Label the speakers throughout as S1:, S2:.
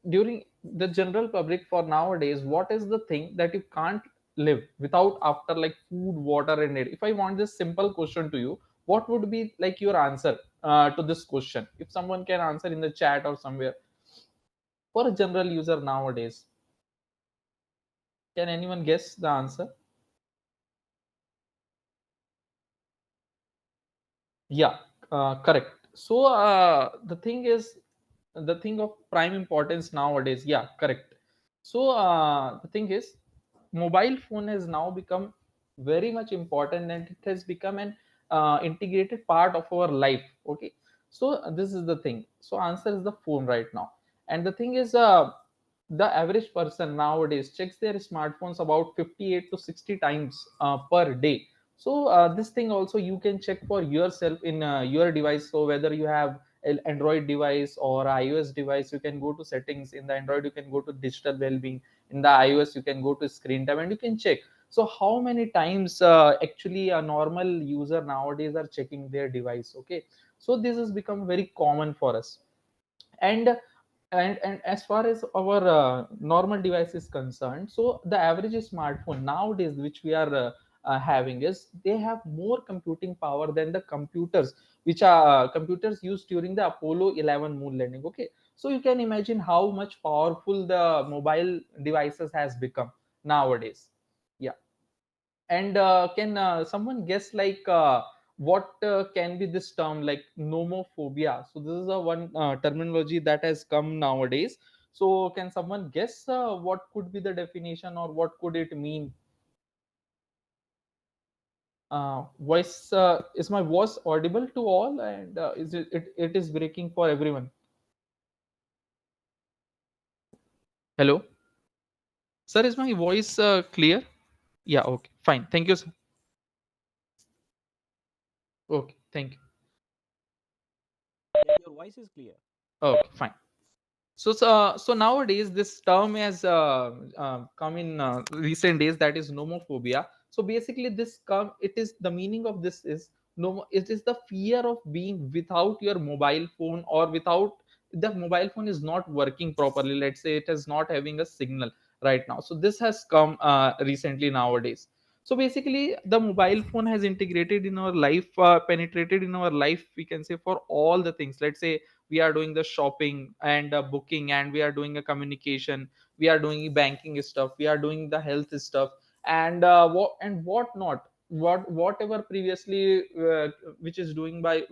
S1: during the general public for nowadays, what is the thing that you can't live without after like food, water and air? If I want this simple question to you, what would be like your answer to this question? If someone can answer in the chat or somewhere, for a general user nowadays, can anyone guess the answer? Yeah, correct. So the thing is, the thing of prime importance nowadays. Yeah, correct. So the thing is, mobile phone has now become very much important, and it has become an integrated part of our life. Okay, so this is the thing. So answer is the phone right now, and the thing is, the average person nowadays checks their smartphones about 58 to 60 times per day. So this thing also you can check for yourself in your device. So whether you have an Android device or iOS device, you can go to settings. In the Android, you can go to digital well-being. In the iOS, you can go to screen time and you can check. So how many times actually a normal user nowadays are checking their device? Okay, so this has become very common for us. And and as far as our normal device is concerned, so the average smartphone nowadays which we are having is they have more computing power than the computers which are computers used during the Apollo 11 moon landing. Okay, so you can imagine how much powerful the mobile devices has become nowadays. Yeah. And can someone guess like what can be this term like nomophobia? So this is a one terminology that has come nowadays. So can someone guess what could be the definition or what could it mean? Voice is my voice audible to all, and is it is breaking for everyone? Hello, sir, is my voice clear? Yeah, okay, fine. Thank you, sir. Okay, thank you.
S2: Yeah, your voice is clear.
S1: Okay, fine. So nowadays this term has come in recent days, that is nomophobia. So basically this come, it is the meaning of this is no, it is the fear of being without your mobile phone, or without the mobile phone is not working properly. Let's say it is not having a signal right now. So this has come recently nowadays. So basically the mobile phone has integrated in our life, penetrated in our life, we can say, for all the things. Let's say we are doing the shopping and booking, and we are doing a communication, we are doing banking stuff, we are doing the health stuff, and what not, whatever previously which is doing by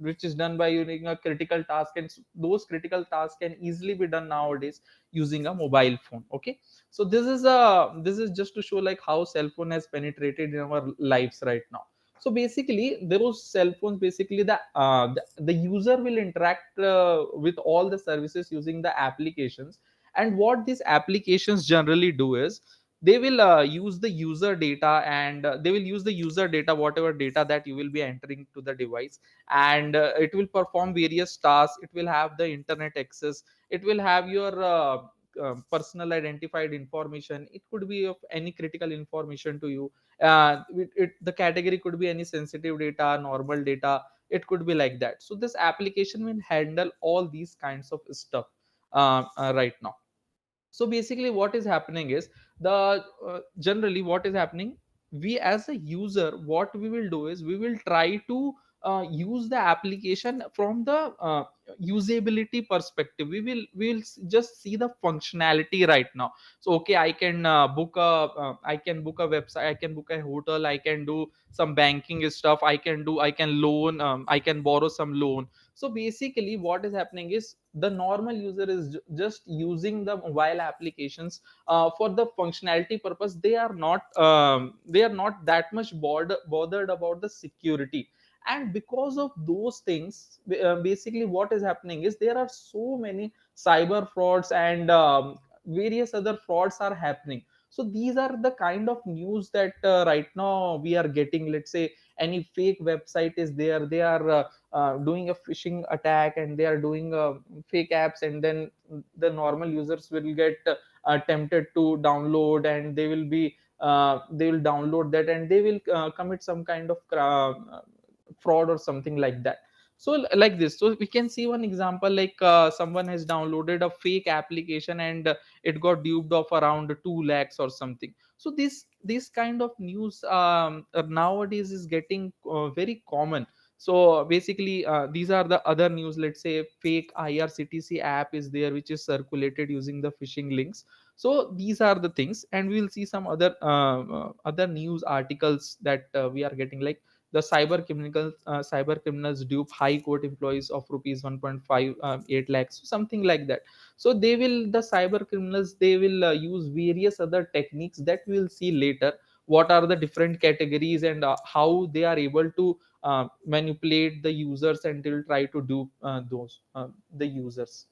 S1: which is done by using a critical task, and those critical tasks can easily be done nowadays using a mobile phone. Okay, so this is just to show like how cell phone has penetrated in our lives right now. So basically those cell phones, basically the user will interact with all the services using the applications. And what these applications generally do is they will use the user data, and they will use the user data, whatever data that you will be entering to the device, and it will perform various tasks. It will have the internet access, it will have your personal identified information. It could be of any critical information to you. The category could be any sensitive data, normal data, it could be like that. So this application will handle all these kinds of stuff right now. So basically what is happening is the generally what is happening, we as a user, what we will do is we will try to use the application from the usability perspective. We will just see the functionality right now. So okay, I can book a I can book a website, I can book a hotel, I can do some banking stuff, I can loan, I can borrow some loan. So basically what is happening is the normal user is just using the mobile applications for the functionality purpose. They are not that much bothered about the security. And because of those things, basically what is happening is there are so many cyber frauds, and various other frauds are happening. So these are the kind of news that right now we are getting. Let's say any fake website is there, they are doing a phishing attack, and they are doing fake apps, and then the normal users will get tempted to download, and they will download that, and they will commit some kind of fraud or something like that. So like this, so we can see one example, like someone has downloaded a fake application and it got duped of around 2 lakhs or something. So this kind of news nowadays is getting very common. So basically these are the other news. Let's say fake IRCTC app is there which is circulated using the phishing links. So these are the things, and we will see some other news articles that we are getting, like the cyber criminals dupe high court employees of rupees 1.58 lakhs, something like that. So the cyber criminals, they will use various other techniques that we will see later, what are the different categories, and how they are able to manipulate the users, and they will try to dupe those the users.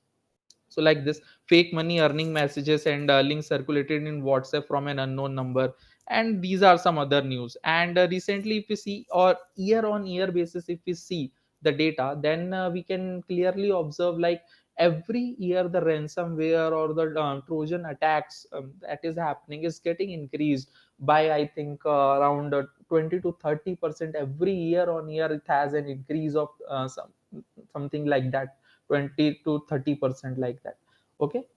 S1: So like this, fake money earning messages and links circulated in WhatsApp from an unknown number. And these are some other news. And recently, if we see, or year on year basis, if we see the data, then we can clearly observe, like every year the ransomware or the Trojan attacks that is happening is getting increased by, I think, around 20 to 30% every year on year. It has an increase of something like that, 20 to 30% like that. Okay.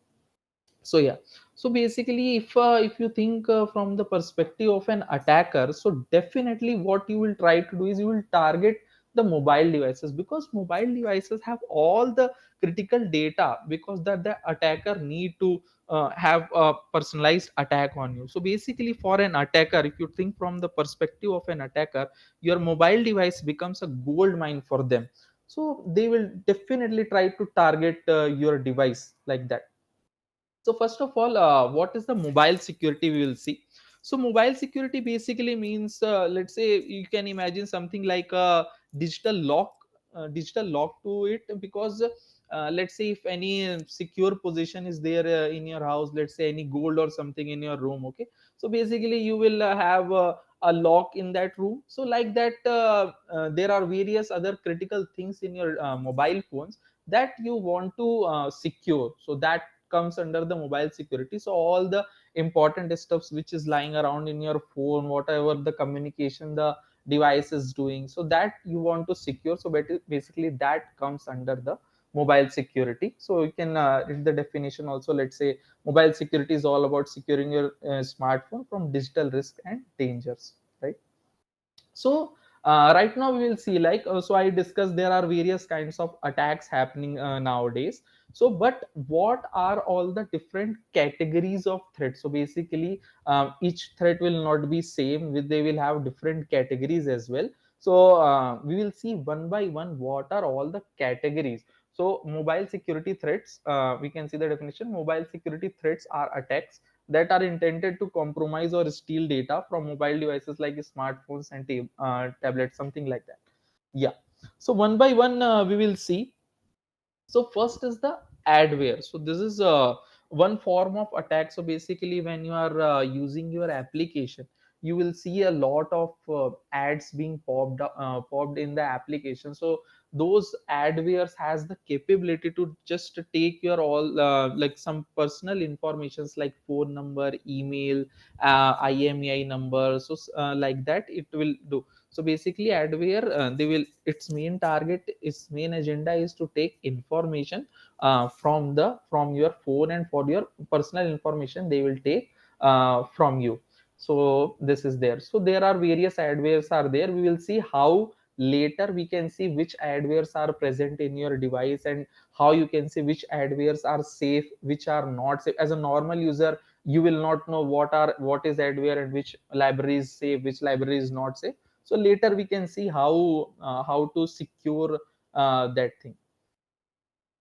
S1: So yeah, so basically, if you think from the perspective of an attacker, so definitely what you will try to do is you will target the mobile devices, because mobile devices have all the critical data, because that the attacker need to have a personalized attack on you. So basically, for an attacker, if you think from the perspective of an attacker, your mobile device becomes a gold mine for them. So they will definitely try to target your device like that. So first of all, what is the mobile security, we will see. So mobile security basically means, let's say you can imagine something like a digital lock, digital lock to it, because let's say if any secure position is there in your house, let's say any gold or something in your room. Okay. So basically you will have a lock in that room. So like that, there are various other critical things in your mobile phones that you want to secure. So that comes under the mobile security. So all the important stuffs which is lying around in your phone, whatever the communication the device is doing, so that you want to secure. So basically that comes under the mobile security. So you can read the definition also. Let's say mobile security is all about securing your smartphone from digital risk and dangers, right? So right now we will see, like so I discussed there are various kinds of attacks happening nowadays. So but what are all the different categories of threats? So basically each threat will not be same, with they will have different categories as well. So we will see one by one what are all the categories. So mobile security threats, we can see the definition. Mobile security threats are attacks that are intended to compromise or steal data from mobile devices like smartphones and tablets, something like that. Yeah. So one by one, we will see. So first is the adware. So this is one form of attack. So basically, when you are using your application, you will see a lot of ads being popped in the application. So those adwares has the capability to just take your all like some personal informations like phone number, email, IMEI number. So like that it will do. So basically adware, they will, its main target, its main agenda is to take information from your phone, and for your personal information they will take from you. So this is there. So there are various adwares are there. We will see how later we can see which adwares are present in your device, and how you can see which adwares are safe, which are not safe. As a normal user, you will not know what is adware and which library is safe, which library is not safe. So later we can see how to secure that thing.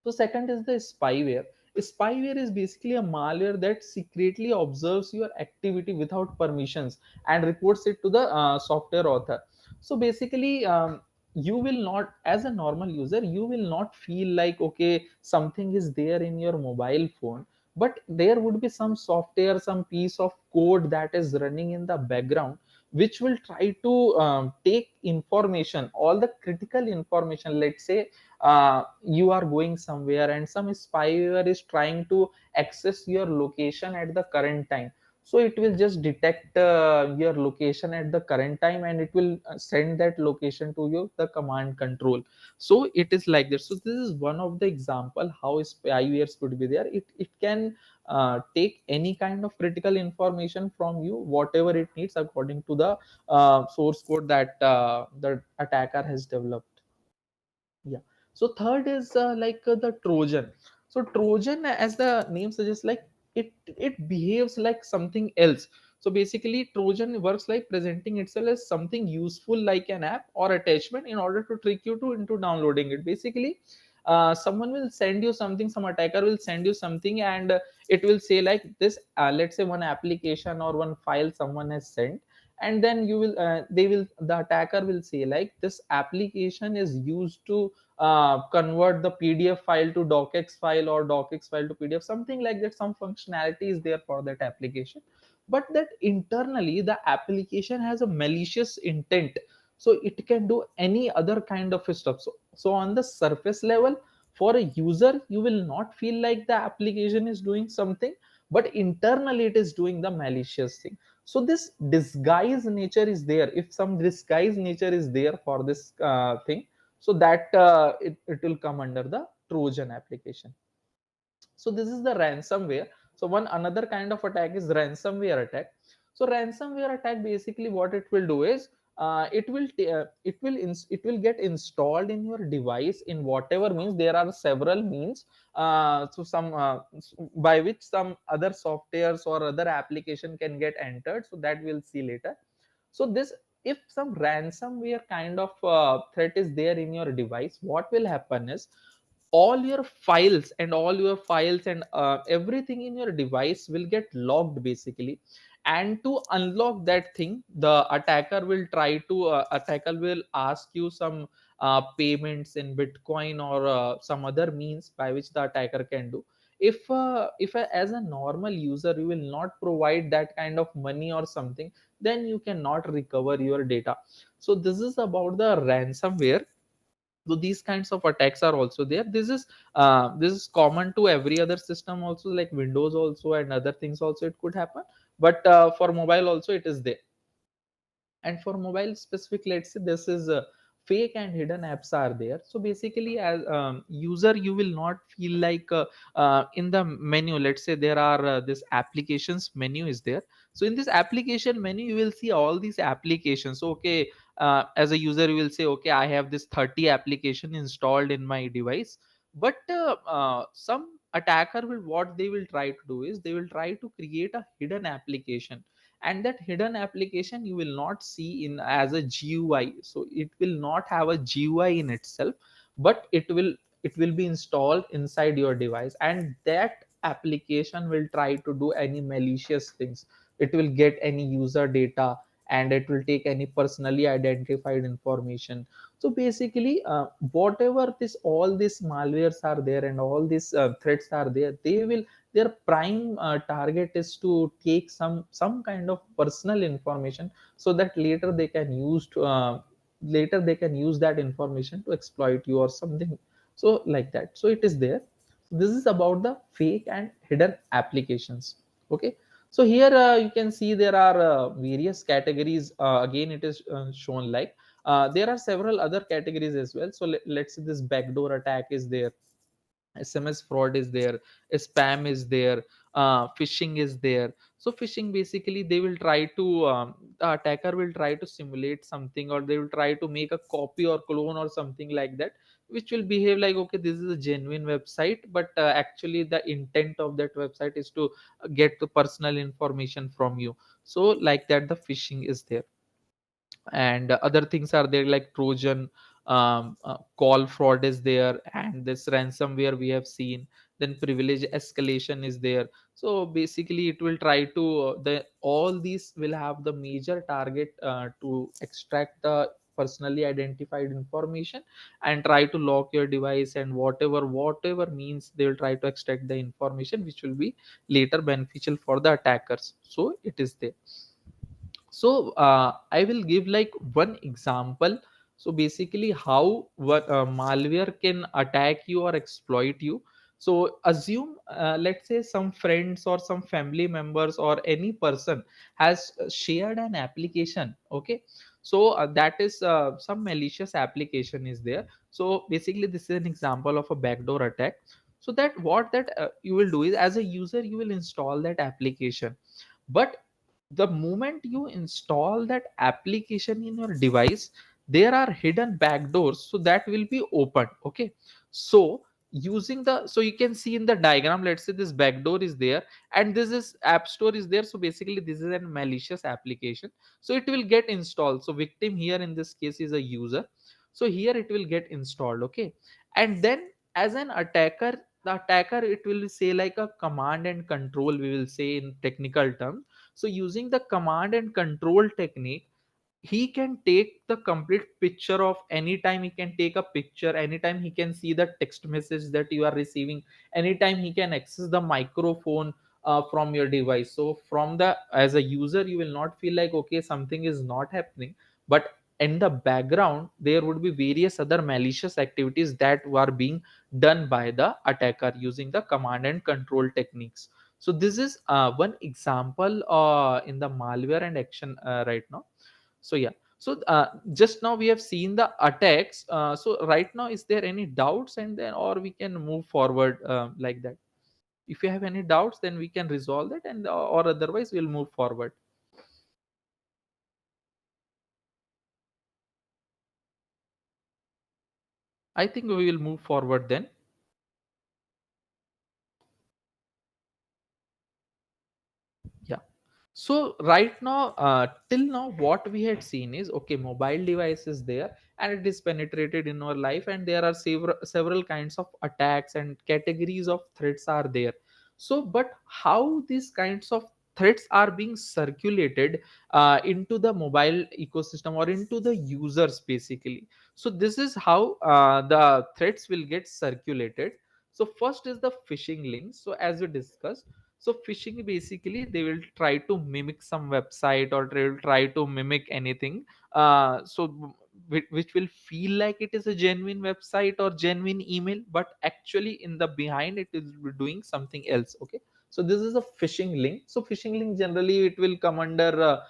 S1: So second is the spyware. Spyware is basically a malware that secretly observes your activity without permissions and reports it to the software author. So basically, you will not, as a normal user, you will not feel like, okay, something is there in your mobile phone, but there would be some software, some piece of code that is running in the background, which will try to take information, all the critical information. Let's say you are going somewhere and some spyware is trying to access your location at the current time. So it will just detect your location at the current time, and it will send that location to you the command control. So it is like this. So this is one of the example how spywares could be there. It can take any kind of critical information from you, whatever it needs, according to the source code that the attacker has developed. Yeah. So third is the Trojan. So Trojan, as the name suggests, like it behaves like something else. So basically, Trojan works like presenting itself as something useful, like an app or attachment, in order to trick you to into downloading it. Basically, someone will send you something, some attacker will send you something, and it will say like this. Let's say one application or one file someone has sent, and then you will they will the attacker will say like this application is used to convert the PDF file to docx file, or docx file to PDF, something like that. Some functionality is there for that application, but that internally the application has a malicious intent. So it can do any other kind of stuff. So on the surface level, for a user, you will not feel like the application is doing something, but internally it is doing the malicious thing. So this disguise nature is there. If some disguise nature is there for this thing, so that it will come under the Trojan application. So this is the ransomware. So one another kind of attack is ransomware attack. So ransomware attack, basically what it will do is it will get installed in your device in whatever means. There are several means, so some by which some other softwares or other application can get entered, so that we'll see later. So this, if some ransomware kind of threat is there in your device, what will happen is all your files and everything in your device will get locked basically. And to unlock that thing, the attacker will ask you some payments in Bitcoin or some other means by which the attacker can do. If as a normal user you will not provide that kind of money or something, then you cannot recover your data. So this is about the ransomware. So these kinds of attacks are also there. This is common to every other system also, like Windows also, and other things also it could happen. But for mobile also it is there. And for mobile specific, let's say this is fake and hidden apps are there. So basically, as user, you will not feel like in the menu, let's say there are this applications menu is there. So in this application menu you will see all these applications. So, okay, as a user you will say, okay, I have this 30 application installed in my device. But some attacker will, what they will try to do is they will try to create a hidden application, and that hidden application you will not see in as a GUI. So it will not have a GUI in itself, but it will be installed inside your device, and that application will try to do any malicious things. It will get any user data, and it will take any personally identified information. So basically, whatever this all these malwares are there and all these threats are there, they will, their prime target is to take some kind of personal information, so that later they can use that information to exploit you or something. So like that. So it is there. This is about the fake and hidden applications. Okay. So here you can see there are various categories. Again, it is shown like there are several other categories as well. So let's say this backdoor attack is there, SMS fraud is there, spam is there, phishing is there. So phishing, basically they will try to the attacker will try to simulate something, or they will try to make a copy or clone or something like that, which will behave like, okay, this is a genuine website, but actually the intent of that website is to get the personal information from you. So like that, the phishing is there. And other things are there like Trojan, call fraud is there, and this ransomware we have seen. Then privilege escalation is there. So basically it will try to the all these will have the major target to extract the personally identified information and try to lock your device, and whatever means they will try to extract the information, which will be later beneficial for the attackers. So it is there. So I will give like one example. So basically how what malware can attack you or exploit you. So assume, let's say some friends or some family members or any person has shared an application, okay. So that is some malicious application is there. So basically this is an example of a backdoor attack. So that what that you will do is, as a user you will install that application, but the moment you install that application in your device, there are hidden backdoors, so that will be opened, okay. So using the, so you can see in the diagram, let's say this backdoor is there and this is app store is there. So basically this is a malicious application, so it will get installed. So victim here in this case is a user, so here it will get installed, okay. And then as an attacker, the attacker, it will say like a command and control, we will say in technical terms. So using the command and control technique, he can take the complete picture of, anytime he can take a picture, anytime he can see the text message that you are receiving, anytime he can access the microphone from your device. So from the, as a user you will not feel like okay something is not happening, but in the background there would be various other malicious activities that were being done by the attacker using the command and control techniques. So this is one example in the malware and action right now. So yeah. So just now we have seen the attacks. So right now, is there any doubts, and then or we can move forward like that? If you have any doubts, then we can resolve that, and or otherwise we'll move forward. I think we will move forward then. Yeah. So right now, till now, what we had seen is okay, mobile device is there and it is penetrated in our life, and there are several kinds of attacks and categories of threats are there. So, but how these kinds of threats are being circulated into the mobile ecosystem or into the users basically. So this is how the threats will get circulated. So first is the phishing links. So as we discussed, so phishing basically they will try to mimic some website or they will try to mimic anything. Which will feel like it is a genuine website or genuine email, but actually in the behind it is doing something else. Okay. So this is a phishing link. So phishing link generally it will come under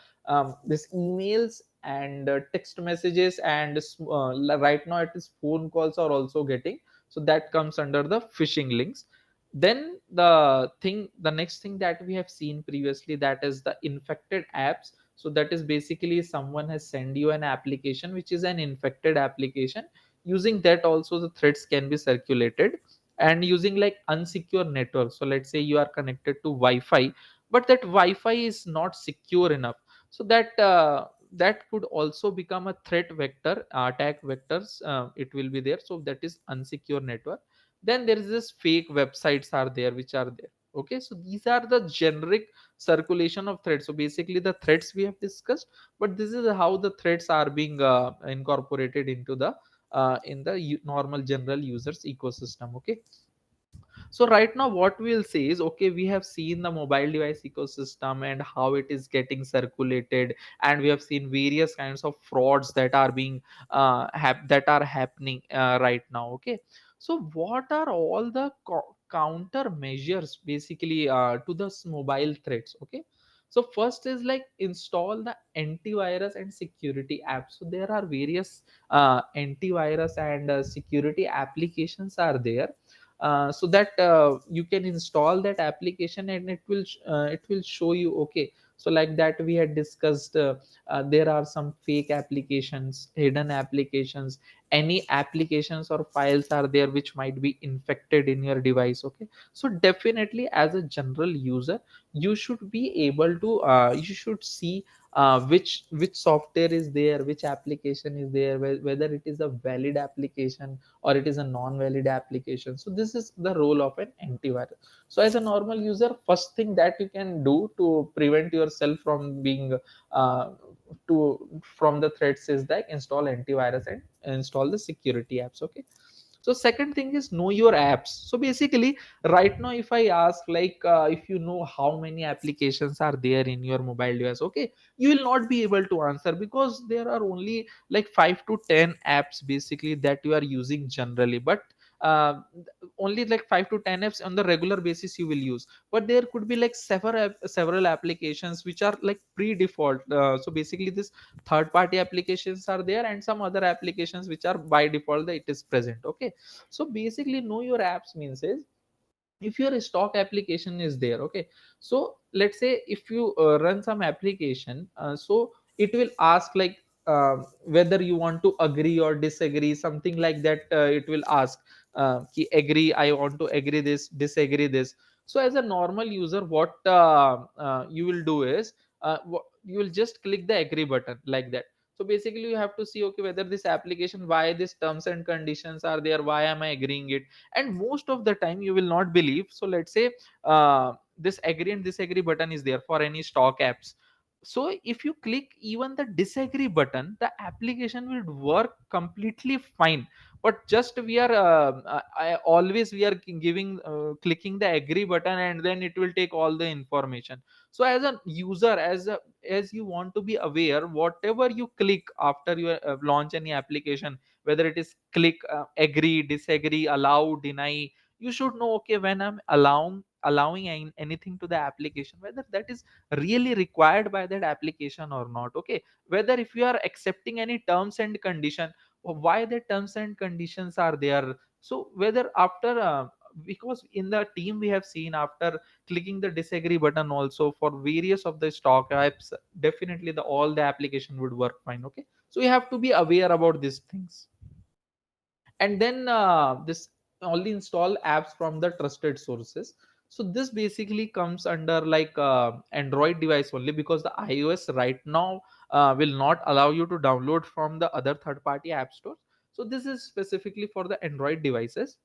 S1: this emails and text messages and right now it is phone calls are also getting. So that comes under the phishing links. Then the next thing that we have seen previously, that is the infected apps. So that is basically someone has sent you an application which is an infected application. Using that also the threats can be circulated, and using like unsecure network. So let's say you are connected to wi-fi, but that wi-fi is not secure enough. So that could also become a threat vector, attack vectors, it will be there. So that is unsecure network. Then there is this fake websites are there which are there. Okay, so these are the generic circulation of threats. So basically the threats we have discussed, but this is how the threats are being incorporated into the in the normal general users ecosystem. Okay. So right now what we'll say is okay, we have seen the mobile device ecosystem and how it is getting circulated, and we have seen various kinds of frauds that are being that are happening right now. Okay. So what are all the counter measures basically to this mobile threats? Okay. So first is like install the antivirus and security apps. So there are various antivirus and security applications are there, so that you can install that application and it will show you. Okay. So like that we had discussed, there are some fake applications, hidden applications, any applications or files are there which might be infected in your device. Okay. So definitely as a general user you should be able to you should see which software is there, which application is there, whether it is a valid application or it is a non-valid application. So this is the role of an antivirus. So as a normal user, first thing that you can do to prevent yourself from being uh, to from the threats is that install antivirus and install the security apps. Okay. So second thing is know your apps. So basically right now if I ask like if you know how many applications are there in your mobile device, okay, you will not be able to answer because there are only like 5 to 10 apps basically that you are using generally. But only like 5 to 10 apps on the regular basis you will use. But there could be like several applications which are like pre-default. So basically this third party applications are there, and some other applications which are by default that it is present. Okay, so basically know your apps means is, if your stock application is there, okay, so let's say if you run some application, so it will ask like whether you want to agree or disagree, something like that. It will ask ki agree, I want to agree this, disagree this. So as a normal user, what you will do is, you will just click the agree button like that. So basically you have to see, okay, whether this application, why these terms and conditions are there, why am I agreeing it. And most of the time you will not believe, so let's say this agree and disagree button is there for any stock apps. So if you click even the disagree button, the application will work completely fine. But just we are always we are giving clicking the agree button, and then it will take all the information. So as a user, as you want to be aware, whatever you click after you launch any application, whether it is click agree, disagree, allow, deny, you should know, okay, when I'm allowing anything to the application, whether that is really required by that application or not. Okay, whether if you are accepting any terms and condition, why the terms and conditions are there. So whether after because in the team we have seen, after clicking the disagree button also for various of the stock apps, definitely the all the application would work fine. Okay, so you have to be aware about these things. And then this only install apps from the trusted sources. So this basically comes under like Android device only, because the iOS right now will not allow you to download from the other third party app stores. So this is specifically for the Android devices.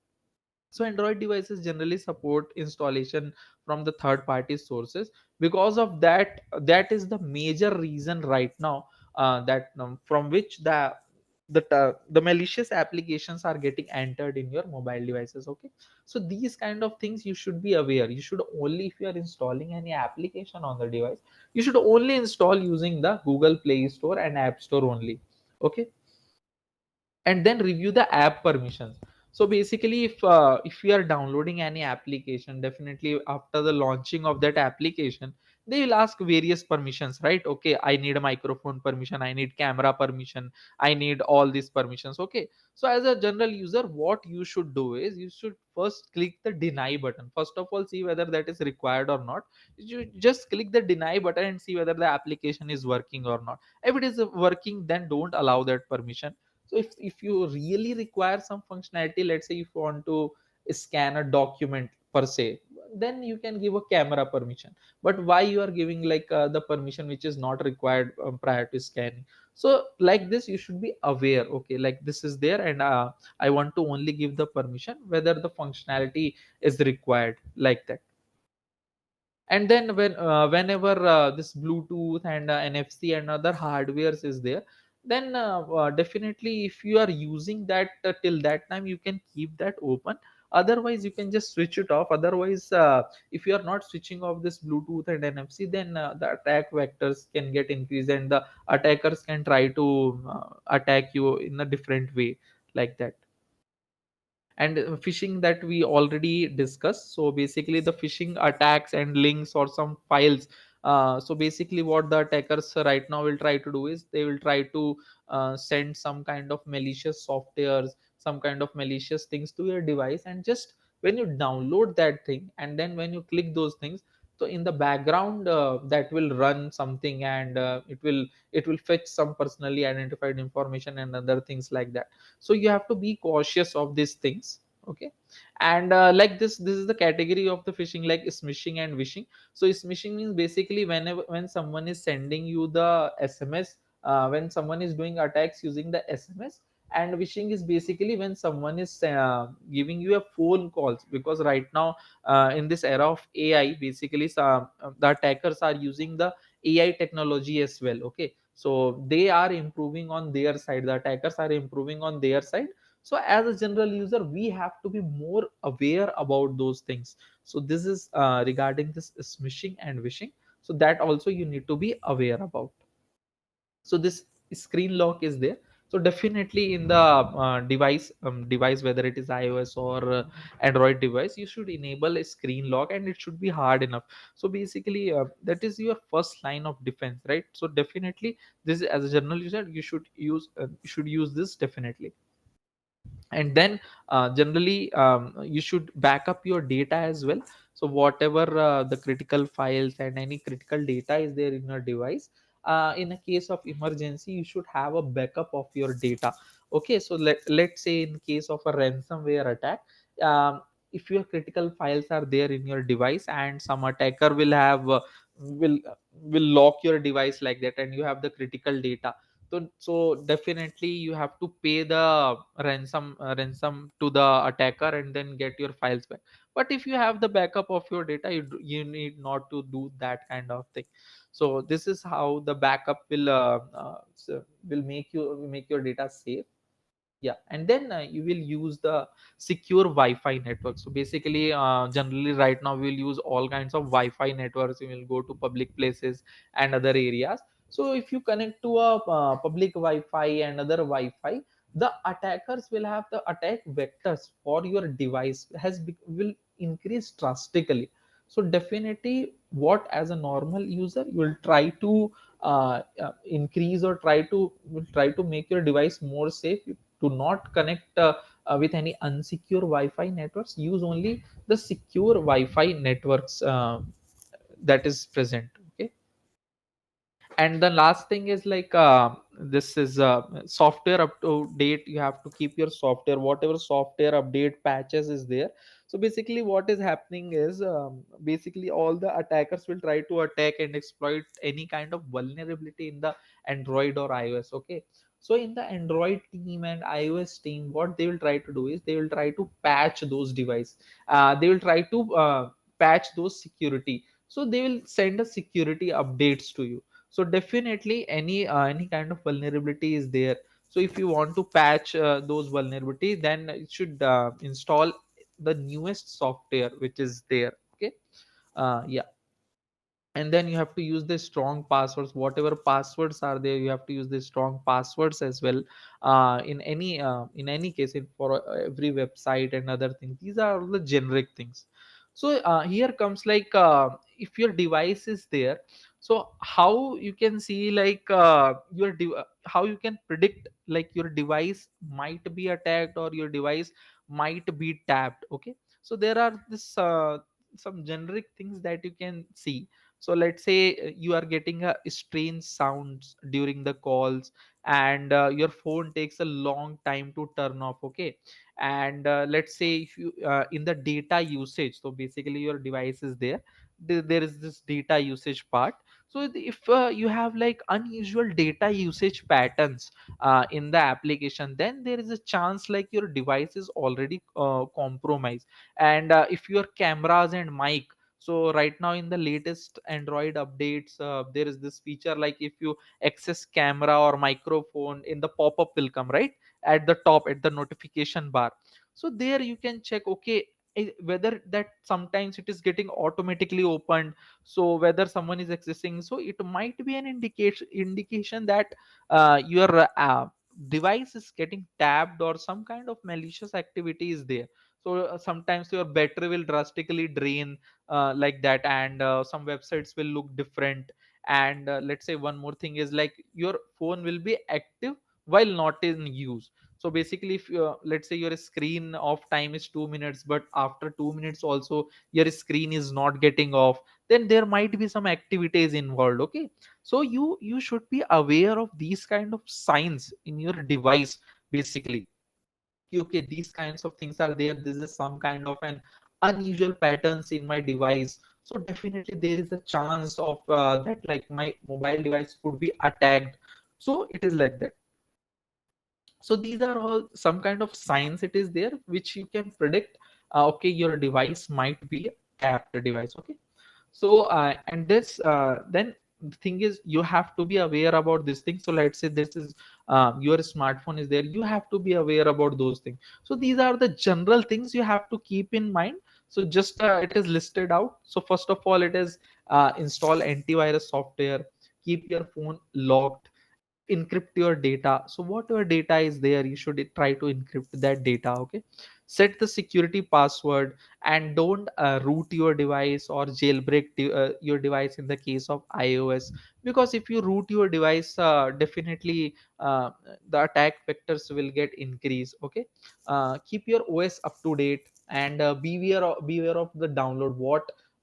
S1: So Android devices generally support installation from the third party sources. Because of that, that is the major reason right now, that from which the malicious applications are getting entered in your mobile devices. Okay, so these kind of things you should be aware. You should only, if you are installing any application on the device, you should only install using the Google Play Store and App Store only. Okay, and then review the app permissions. So basically, if you are downloading any application, definitely after the launching of that application, they will ask various permissions, right? Okay, I need a microphone permission, I need camera permission, I need all these permissions. Okay, so as a general user, what you should do is, you should first click the deny button. First of all, see whether that is required or not. You just click the deny button and see whether the application is working or not. If it is working, then don't allow that permission. So if you really require some functionality, let's say if you want to scan a document per se, then you can give a camera permission. But why you are giving like the permission which is not required prior to scanning? So like this you should be aware, okay, like this is there, and I want to only give the permission whether the functionality is required, like that. And then whenever this Bluetooth and NFC and other hardwares is there, then definitely if you are using that till that time, you can keep that open. Otherwise you can just switch it off. Otherwise if you are not switching off this Bluetooth and NFC, then the attack vectors can get increased, and the attackers can try to attack you in a different way, like that. And phishing, that we already discussed. So basically the phishing attacks and links or some files, so basically what the attackers right now will try to do is, they will try to send some kind of malicious softwares, some kind of malicious things to your device. And just when you download that thing, and then when you click those things, so in the background that will run something, and it will fetch some personally identified information and other things like that. So you have to be cautious of these things. Okay, and like this is the category of the phishing, like smishing and wishing. So smishing means basically whenever when someone is sending you the SMS, when someone is doing attacks using the SMS. And wishing is basically when someone is giving you a phone calls, because right now in this era of AI, basically some the attackers are using the AI technology as well. Okay, so they are improving on their side, the attackers are improving on their side. So as a general user, we have to be more aware about those things. So this is regarding this smishing and wishing. So that also you need to be aware about. So this screen lock is there. So definitely in the device, whether it is iOS or Android device, you should enable a screen lock, and it should be hard enough. So basically that is your first line of defense, right? So definitely this, as a general user, you should use this definitely. And then generally you should back up your data as well. So whatever the critical files and any critical data is there in your device, in a case of emergency you should have a backup of your data. Okay, so let's say in case of a ransomware attack, um, if your critical files are there in your device and some attacker will will lock your device like that, and you have the critical data, so definitely you have to pay the ransom to the attacker and then get your files back. But if you have the backup of your data, you need not to do that kind of thing. So this is how the backup will make your data safe. Yeah, and then you will use the secure wi-fi network. So basically generally right now we will use all kinds of wi-fi networks. You will go to public places and other areas. So if you connect to a public wi-fi and other wi-fi, the attackers will have the attack vectors for your device will increase drastically. So definitely, what as a normal user you will try to increase or try to make your device more safe. To not connect with any unsecure Wi-Fi networks. Use only the secure Wi-Fi networks that is present. Okay, and the last thing is like this is software up to date. You have to keep your software, whatever software update patches is there. So basically what is happening is basically all the attackers will try to attack and exploit any kind of vulnerability in the Android or iOS. Okay, so in the Android team and iOS team, what they will try to do is they will try to patch those devices. They will try to patch those security. So they will send a security updates to you. So definitely any kind of vulnerability is there. So if you want to patch those vulnerability, then you should install the newest software which is there. Okay, yeah, and then you have to use the strong passwords. Whatever passwords are there, you have to use the strong passwords as well. In any case, for every website and other things, these are all the generic things. So here comes like if your device is there, so how you can see like how you can predict like your device might be attacked or your device might be tapped. Okay, so there are this some generic things that you can see. So let's say you are getting a strange sounds during the calls, and your phone takes a long time to turn off. Okay, and let's say if you in the data usage, so basically your device is there, there is this data usage part. So if you have like unusual data usage patterns in the application, then there is a chance like your device is already compromised. And if your cameras and mic, so right now in the latest Android updates, there is this feature like if you access camera or microphone, in the pop-up will come right at the top at the notification bar. So there you can check, okay, whether that sometimes it is getting automatically opened. So whether someone is accessing, so it might be an indication that your device is getting tapped or some kind of malicious activity is there. So sometimes your battery will drastically drain like that, and some websites will look different. And let's say one more thing is like your phone will be active while not in use. So basically if let's say your screen off time is 2 minutes, but after 2 minutes also your screen is not getting off, then there might be some activities involved. Okay, so you should be aware of these kind of signs in your device basically. Okay, these kinds of things are there, this is some kind of an unusual patterns in my device. So definitely there is a chance of that like my mobile device could be attacked. So it is like that. So these are all some kind of signs it is there which you can predict. Okay, your device might be tapped device. Okay, so and this then the thing is you have to be aware about this thing. So let's say this is your smartphone is there, you have to be aware about those things. So these are the general things you have to keep in mind. So just it is listed out. So first of all, it is install antivirus software, keep your phone locked, encrypt your data. So whatever data is there, you should try to encrypt that data. Okay, set the security password, and don't root your device or jailbreak your device in the case of iOS, because if you root your device, definitely the attack vectors will get increased. Okay, keep your OS up to date, and beware of the download,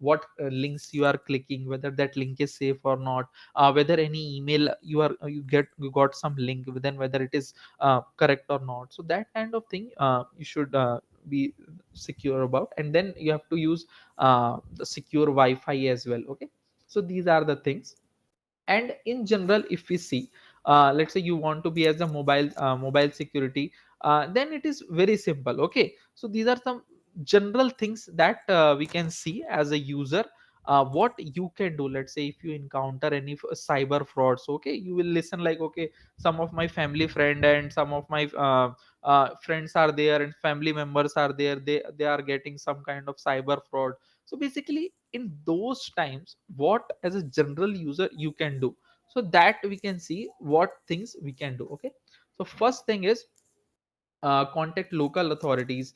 S1: what links you are clicking, whether that link is safe or not, whether any email you got some link, then whether it is correct or not. So that kind of thing you should be secure about, and then you have to use the secure Wi-Fi as well. Okay, so these are the things. And in general, if we see, let's say you want to be as a mobile security, then it is very simple. Okay, so these are some general things that we can see as a user, what you can do. Let's say if you encounter any cyber frauds, okay, you will listen like, okay, some of my family friend and some of my friends are there and family members are there, they are getting some kind of cyber fraud. So basically in those times, what as a general user you can do, so that we can see what things we can do. Okay, so first thing is, contact local authorities,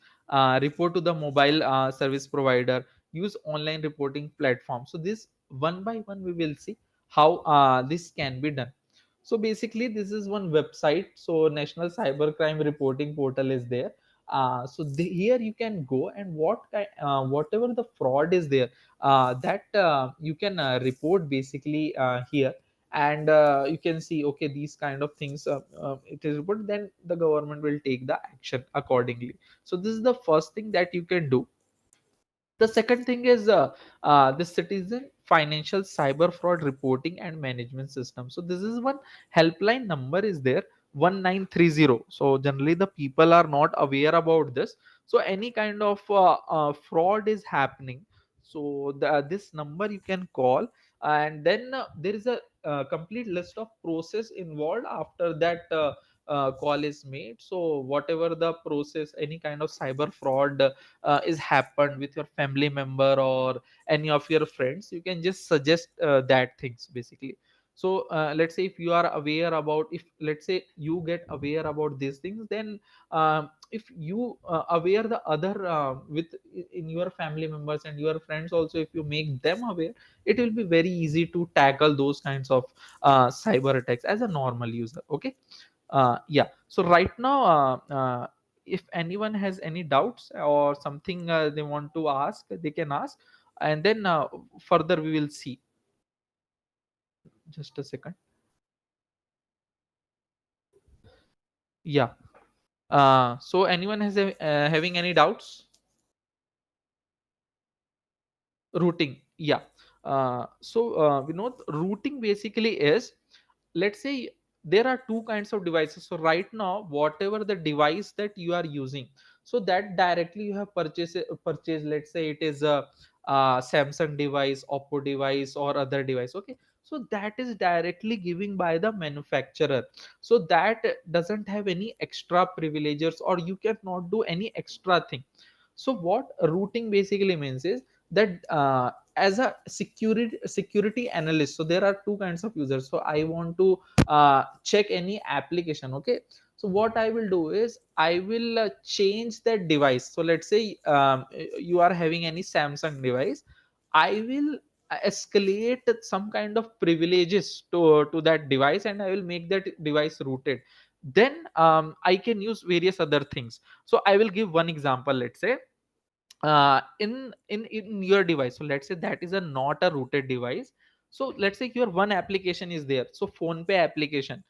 S1: report to the mobile service provider, use online reporting platform. So this one by one we will see how this can be done. So basically this is one website, so National Cybercrime Reporting Portal is there. Here you can go, and whatever the fraud is there, that you can report basically here. And you can see, okay, these kind of things it is reported, then the government will take the action accordingly. So this is the first thing that you can do. The second thing is the citizen financial cyber fraud reporting and management system. So this is one helpline number is there, 1930. So generally the people are not aware about this. So any kind of fraud is happening, so this number you can call, and then there is a complete list of process involved after that call is made. So whatever the process, any kind of cyber fraud is happened with your family member or any of your friends, you can just suggest that things basically. So let's say if you are aware about, if let's say you get aware about these things, then if you aware the other with in your family members and your friends also, if you make them aware, it will be very easy to tackle those kinds of cyber attacks as a normal user. Okay, yeah, so right now if anyone has any doubts or something they want to ask, they can ask, and then further we will see. Just a second. Yeah, so anyone has having any doubts? Routing, yeah. We know routing basically is, let's say there are two kinds of devices. So right now whatever the device that you are using, so that directly you have purchased, let's say it is a Samsung device, Oppo device, or other device. Okay, so that is directly giving by the manufacturer, so that doesn't have any extra privileges or you cannot do any extra thing. So what routing basically means is that as a security analyst, so there are two kinds of users. So I want to check any application. Okay, so what I will do is I will change that device. So let's say you are having any Samsung device, I will escalate some kind of privileges to that device, and I will make that device rooted. Then I can use various other things. So I will give one example. Let's say in your device, so let's say that is a not a rooted device. So let's say your one application is there, so phone pay application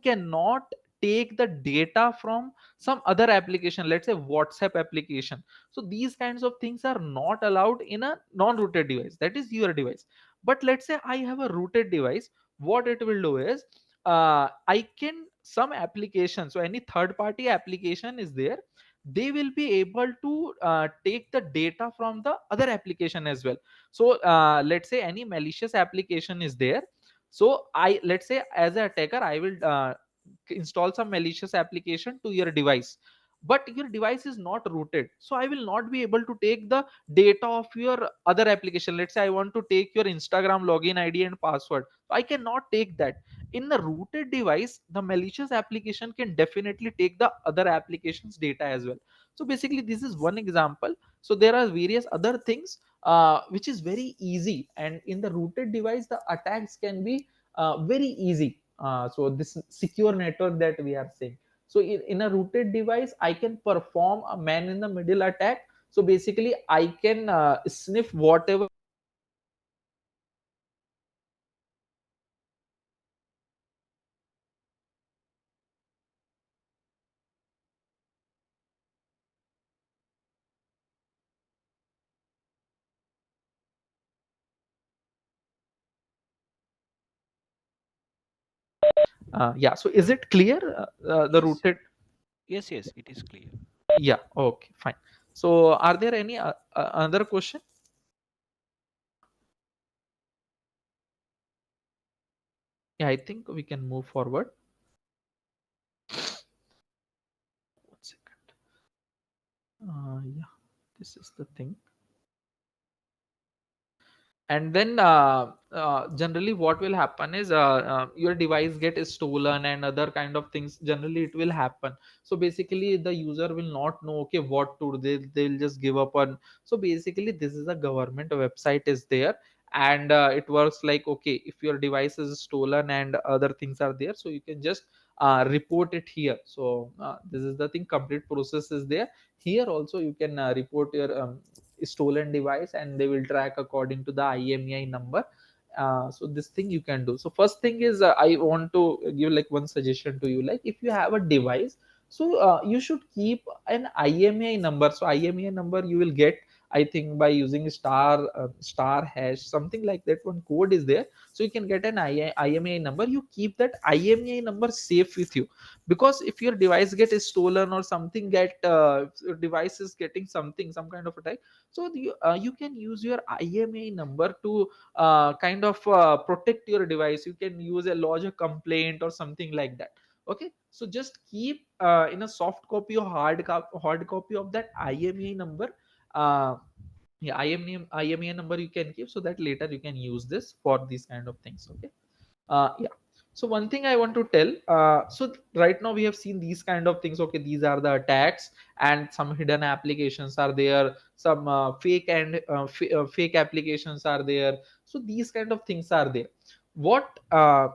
S1: cannot take the data from some other application, let's say WhatsApp application. So these kinds of things are not allowed in a non rooted device, that is your device. But let's say I have a rooted device, what it will do is I can some application, so any third party application is there, they will be able to take the data from the other application as well. So let's say any malicious application is there, so I, let's say as a attacker, I will install some malicious application to your device. but your device is not rooted, so I will not be able to take the data of your other application. Let's say I want to take your Instagram login ID and password, so I cannot take that. In the rooted device, the malicious application can definitely take the other application's data as well. So basically this is one example. So there are various other things which is very easy, and in the rooted device the attacks can be very easy. So this secure network that we are saying, so in a rooted device I can perform a man in the middle attack. So basically I can sniff whatever yeah. So is it clear, the
S2: Yes.
S1: rooted?
S2: Yes, yes, it is clear.
S1: Yeah, okay, fine. So are there any other question? Yeah, I think we can move forward. One second. Yeah, this is the thing. And then generally what will happen is your device get stolen and other kind of things, generally it will happen. So basically the user will not know okay what to do, they'll just give up on. So basically this is a government website is there, and it works like okay, if your device is stolen and other things are there, so you can just report it here. So this is the thing, complete process is there. Here also you can report your stolen device, and they will track according to the IMEI number. So this thing you can do. So first thing is I want to give like one suggestion to you, like if you have a device, so you should keep an IMEI number. So IMEI number you will get, I think, by using star hash, something like that. One code is there, so you can get an IMEI number. You keep that IMEI number safe with you, because if your device gets stolen or something, get your device is getting something, some kind of attack, so you can use your IMEI number to kind of protect your device. You can use a lodge a complaint or something like that. Okay, so just keep in a soft copy or hard copy of that IMEI number. uh, yeah, IMEI number you can keep, so that later you can use this for these kind of things. Okay. Yeah. So one thing I want to tell, so right now we have seen these kind of things. Okay, these are the attacks, and some hidden applications are there, some fake and fake applications are there. So these kind of things are there. What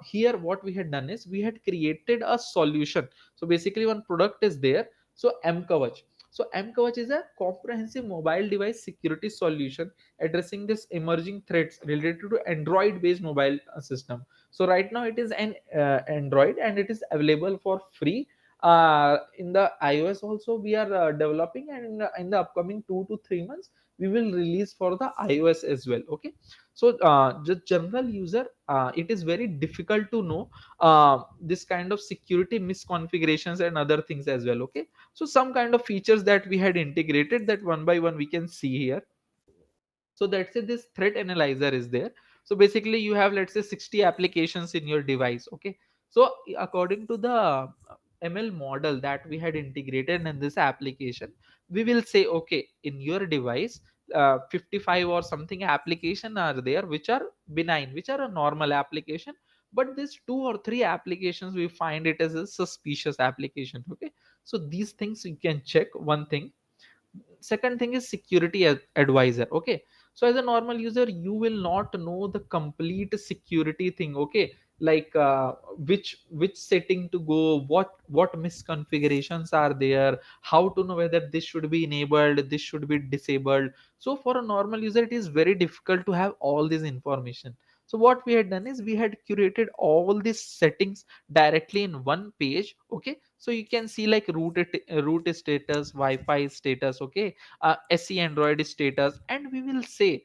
S1: here what we had done is we had created a solution. So basically one product is there, so mKavach. So mKavach is a comprehensive mobile device security solution addressing this emerging threats related to Android based mobile system. So right now it is an Android, and it is available for free. In the iOS also we are developing, and in the upcoming 2 to 3 months we will release for the iOS as well. Okay. So just general user, it is very difficult to know this kind of security misconfigurations and other things as well. Okay. So some kind of features that we had integrated, that one by one we can see here. So let's say this threat analyzer is there. So basically you have, let's say, 60 applications in your device. Okay. So according to the ML model that we had integrated in this application, we will say okay, in your device 55 or something application are there which are benign, which are a normal application, but this two or three applications we find it as a suspicious application. Okay. So these things you can check, one thing. Second thing is security advisor. Okay. So as a normal user you will not know the complete security thing. Okay. Like which setting to go, what misconfigurations are there, how to know whether this should be enabled, this should be disabled. So for a normal user it is very difficult to have all this information. So what we had done is we had curated all these settings directly in one page. Okay. So you can see like root status, Wi-Fi status. Okay. SE Android status, and we will say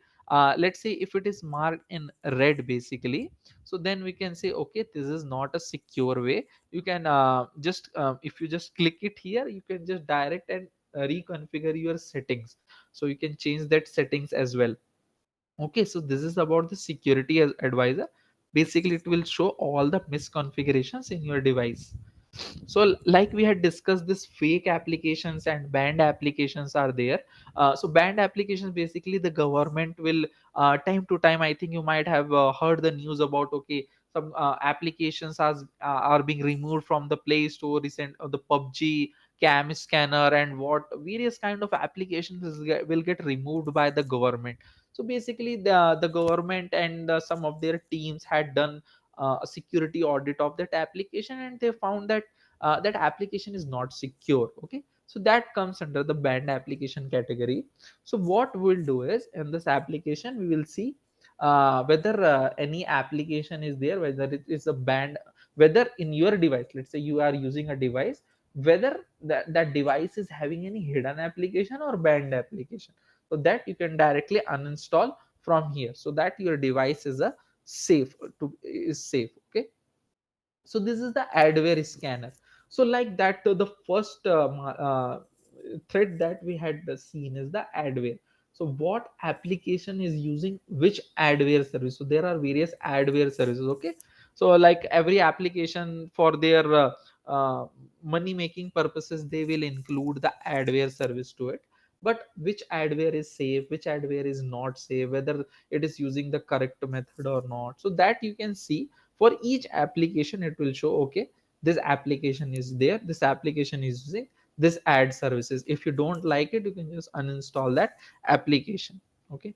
S1: let's say if it is marked in red basically, so then we can say okay, this is not a secure way. You can just if you just click it here, you can just direct and reconfigure your settings. So you can change that settings as well. Okay. So this is about the security advisor. Basically it will show all the misconfigurations in your device. So like we had discussed, this fake applications and banned applications are there. So banned applications, basically the government will time to time, I think you might have heard the news about, okay, some applications are being removed from the Play Store, recent the PUBG cam scanner and what various kind of applications will get removed by the government. So basically the government and some of their teams had done a security audit of that application, and they found that that application is not secure. Okay, so that comes under the banned application category. So what we'll do is, in this application we will see whether any application is there, whether it is a banned, whether in your device, let's say you are using a device, whether that device is having any hidden application or banned application, so that you can directly uninstall from here, so that your device is a safe to is safe. Okay, so this is the adware scanner. So like that, the first thread that we had seen is the adware. So what application is using which adware service? So there are various adware services. Okay, so like every application for their uh, money making purposes, they will include the adware service to it. But which adware is safe, which adware is not safe, whether it is using the correct method or not, so that you can see for each application. It will show, okay, this application is there, this application is using this ad services. If you don't like it, you can just uninstall that application. Okay,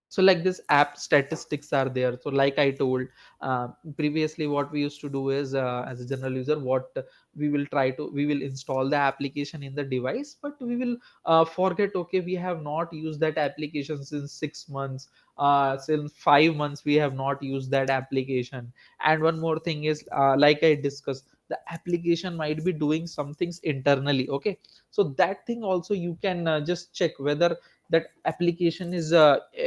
S1: so like this app statistics are there. So like I told uh, previously, what we used to do is, as a general user, what we will install the application in the device, but we will forget, okay, we have not used that application since 6 months, since 5 months we have not used that application. And one more thing is, like I discussed, the application might be doing some things internally. Okay, so that thing also you can just check whether that application is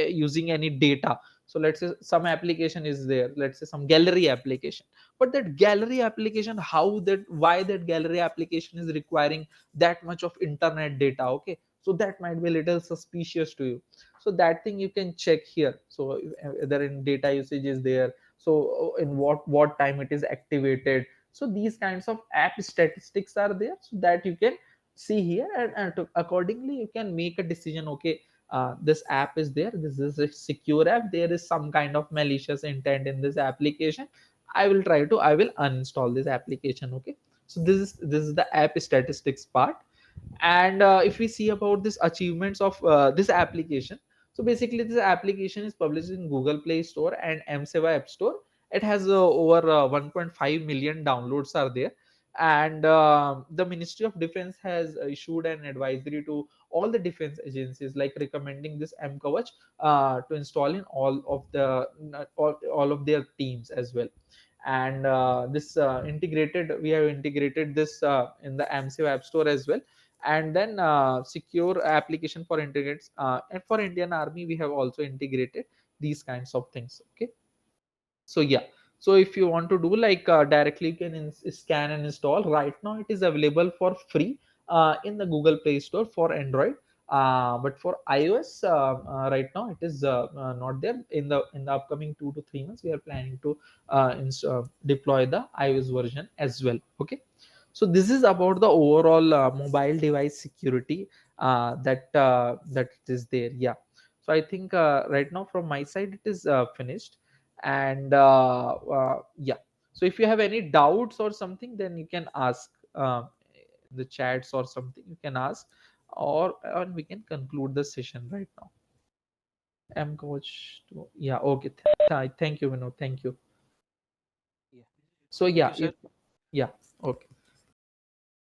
S1: using any data. So let's say some application is there, let's say some gallery application, but that gallery application, how that, why that gallery application is requiring that much of internet data? Okay, so that might be a little suspicious to you. So that thing you can check here. So whether in data usage is there, so in what time it is activated. So these kinds of app statistics are there, so that you can see here, and accordingly you can make a decision. Okay, this app is there, this is a secure app, there is some kind of malicious intent in this application, I will uninstall this application. Okay, so this is the app statistics part. And if we see about this achievements of this application, so basically this application is published in Google Play Store and M7 App Store. It has over 1.5 million downloads are there. And the Ministry of Defense has issued an advisory to all the defense agencies, like recommending this mKavach to install in all of the all of their teams as well. And this integrated we have integrated this in the AMSIV App Store as well. And then secure application for integrates, and for Indian Army we have also integrated these kinds of things. Okay, so yeah, so if you want to do like directly, you can scan and install. Right now it is available for free in the Google Play Store for Android. But for iOS, right now it is not there. In the upcoming 2 to 3 months we are planning to deploy the iOS version as well. Okay, so this is about the overall mobile device security that is there. Yeah, so I think right now from my side it is finished. And yeah, so if you have any doubts or something, then you can ask in the chats or something, you can ask, or we can conclude the session right now. M coach yeah, okay, thank you, Vinod, thank you.
S2: Yeah.
S1: So
S2: Thank
S1: yeah,
S2: you, sir.
S1: if yeah, okay.